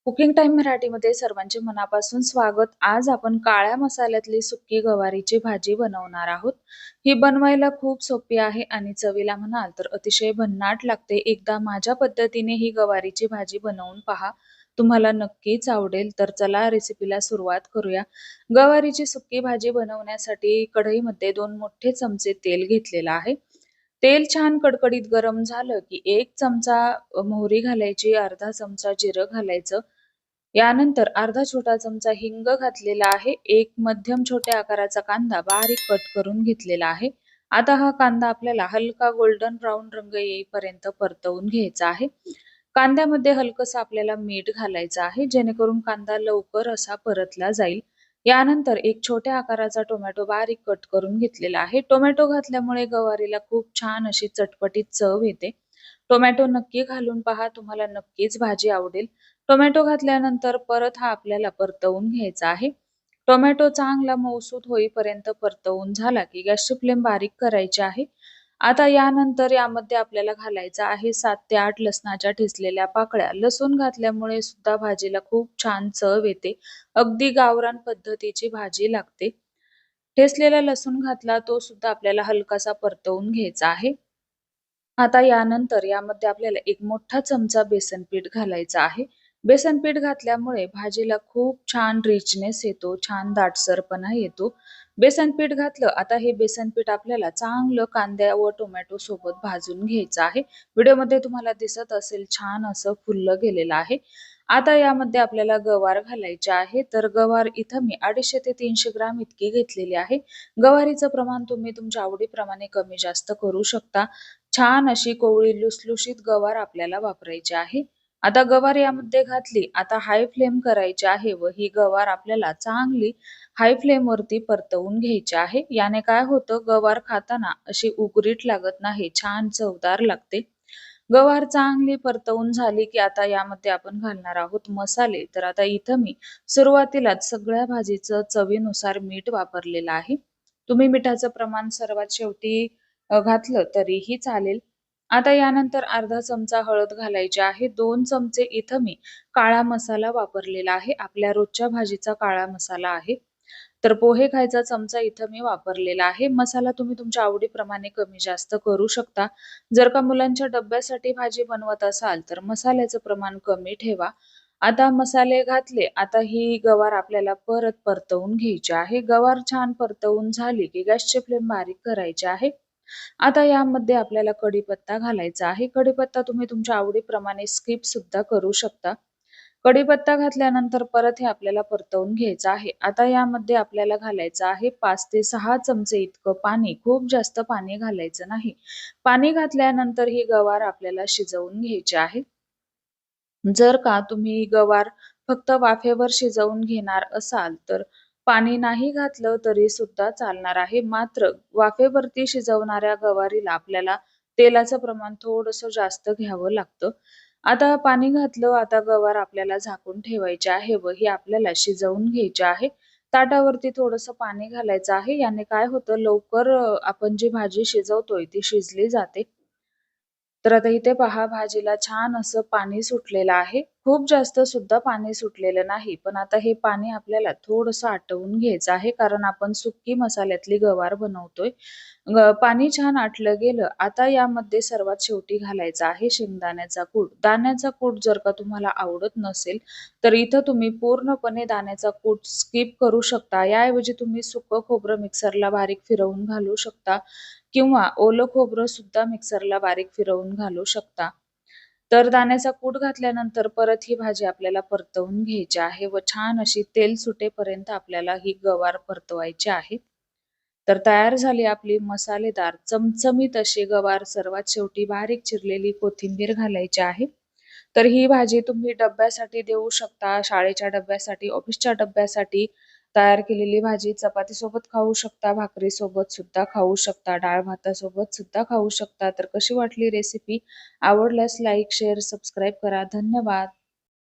Cooking time मराठीमध्ये सर्वांचे मनापासून स्वागत. आज आपण काळ्या मसाल्यातली सुकी गवारीची भाजी बनवणार आहोत. ही बनवायला खूप सोपी आहे आणि चवीला म्हणाल तर अतिशय भन्नाट लागते. एकदा माझ्या पद्धतीने ही गवारीची भाजी बनवून पहा. तुम्हाला नक्कीच आवडेल. तर चला रेसिपीला सुरुवात करूया. गवारीची सुकी भाजी बनवण्यासाठी कढईमध्ये 2 मोठे चमचे तेल घेतलेलं आहे. तेल छान कडकडीत गरम झालं की 1 चमचा मोहरी घालायची, अर्धा चमचा जिरं घालायचं. यानंतर अर्धा छोटा चमचा हिंग घातलेला आहे. एक मध्यम छोट्या आकाराचा कांदा बारीक कट करून घेतलेला आहे. आता हा कांदा आपल्याला हलका गोल्डन ब्राउन रंग येईपर्यंत परतवून घ्यायचा आहे. कांद्यामध्ये हलकसं आपल्याला मीठ घालायचं आहे, जेणेकरून कांदा लवकर असा परतला जाईल. यानंतर एक छोट्या आकाराचा टोमॅटो बारीक कट करून घेतलेला आहे. टोमॅटो घातल्यामुळे गवारीला खूप छान अशी चटपटीत चव येते. टोमॅटो नक्की घालून पहा, तुम्हाला नक्कीच भाजी आवडेल. टोमॅटो घातल्यानंतर परत हा आपल्याला परतवून घ्यायचा आहे. टोमॅटो चांगला मऊसूत होईपर्यंत परतवून झाला की गॅसची फ्लेम बारीक करायची आहे. आता यानंतर यामध्ये आपल्याला घालायचं आहे 7 ते 8 लसणाच्या ठेचलेल्या पाकळ्या. लसूण घातल्यामुळे सुद्धा भाजीला खूप छान चव येते. अगदी गावरान पद्धतीची भाजी लागते. ठेचलेला लसूण घातला तो सुद्धा आपल्याला हलकासा परतवून घ्यायचा आहे. आता यानंतर यामध्ये आपल्याला एक मोठा चमचा बेसन पीठ घालायचं आहे. बेसन पीठ घातल्यामुळे भाजीला खूप छान रिचनेस येतो, छान दाटसरपणा येतो. बेसन पीठ घातलं. आता हे बेसन पीठ आपल्याला चांगलं कांद्या व टोमॅटो सोबत भाजून घ्यायचं आहे. व्हिडिओमध्ये तुम्हाला दिसत असेल छान असं फुललं गेलेलं आहे. आता यामध्ये आपल्याला गवार घालायचे आहे. तर गवार इथं मी 250 ते 300 ग्राम इतकी घेतलेली आहे. गवारीचं प्रमाण तुम्ही तुमच्या आवडीप्रमाणे कमी जास्त करू शकता. छान अशी कोवळी लुसलुशीत गवार आपल्याला वापरायची आहे. आता गवार यामध्ये घातली. आता हाय फ्लेम करायची आहे व ही गवार आपल्याला चांगली हाय फ्लेम वरती परतवून घ्यायची आहे. याने काय होतं, गवार खाताना अशी उगरीट लागत नाही, छान चवदार लागते. गवार चांगली परतवून झाली की आता यामध्ये आपण घालणार आहोत मसाले. तर आता इथं मी सुरुवातीलाच सगळ्या भाजीचं चवीनुसार मीठ वापरलेलं आहे. तुम्ही मिठाचं प्रमाण सर्वात शेवटी घातलं तरीही चालेल. आता यानंतर अर्धा चमचा हळद घालायची आहे. 2 चमचे इथं मी काळा मसाला वापरलेला आहे. आपल्या रोजच्या भाजीचा काळा मसाला आहे. तर पोहे खायचा चमचा इथं मी वापरलेला आहे. मसाला तुम्ही तुमच्या आवडीप्रमाणे कमी जास्त करू शकता. जर का मुलांच्या डब्यासाठी भाजी बनवत असाल तर मसाल्याचं प्रमाण कमी ठेवा. आता मसाले घातले. आता ही गवार आपल्याला परत परतवून घ्यायची आहे. गवार छान परतवून झाली की गॅसची फ्लेम बारीक करायची आहे. आता यामध्ये आपल्याला कढीपत्ता घालायचा आहे. कढीपत्ता तुम्ही तुमच्या आवडीप्रमाणे स्किप सुद्धा करू शकता. कढीपत्ता घातल्यानंतर परत हे आपल्याला परतवून घ्यायचं आहे. आता यामध्ये आपल्याला घालायचं आहे 5 ते 6 चमचे इतकं पाणी. खूप जास्त पाणी घालायचं नाही. पाणी घातल्यानंतर ही गवार आपल्याला शिजवून घ्यायची आहे. जर का तुम्ही गवार फक्त वाफेवर शिजवून घेणार असाल तर पाणी नाही घातलं तरी सुद्धा चालणार आहे. मात्र वाफेवरती शिजवणाऱ्या गवारीला आपल्याला तेलाचं प्रमाण थोडंसं जास्त घ्यावं लागतं. आता पाणी घातलं. आता गवार आपल्याला झाकून ठेवायची आहे व ही आपल्याला शिजवून घ्यायची आहे. ताटावरती थोडंसं पाणी घालायचं आहे. याने काय होतं, लवकर आपण जी भाजी शिजवतोय ती शिजली जाते. तर आता इथे पहा, भाजीला छान असं पाणी सुटलेलं आहे. खूप जास्त सुद्धा पाणी सुटलेलं नाही. पण आता हे पाणी आपल्याला थोडंसं आटवून घ्यायचं आहे, कारण आपण सुक्की मसाल्यातली गवार बनवतोय. पाणी छान आटलं गेलं. आता यामध्ये सर्वात शेवटी घालायचा आहे शेंगदाण्याचा कूट. दाण्याचा कूट जर का तुम्हाला आवडत नसेल, तर इथं तुम्ही पूर्णपणे दाण्याचा कूट स्किप करू शकता. याऐवजी तुम्ही सुकं खोबरं मिक्सरला बारीक फिरवून घालू शकता किंवा ओलं खोबरं सुद्धा मिक्सरला बारीक फिरवून घालू शकता. तर दाण्याचा कूट घातल्यानंतर परत ही भाजी आपल्याला परतवून घ्यायची आहे व छान अशी तेल सुटेपर्यंत आपल्याला ही गवार परतवायची आहे. तर तयार झाली आपली मसालेदार चमचमीत अशी गवार. सर्वात शेवटी बारीक चिरलेली कोथिंबीर घालायची आहे. तर ही भाजी तुम्ही डब्यासाठी देऊ शकता, शाळेच्या डब्यासाठी, ऑफिसच्या डब्यासाठी. तयार केलेली भाजी चपातीसोबत खाऊ शकता, भाकरीसोबत सुद्धा खाऊ शकता, डाळ-भातासोबत सुद्धा खाऊ शकता. तर कशी वाटली रेसिपी? आवडल्यास लाईक, शेअर, सबस्क्राईब करा. धन्यवाद.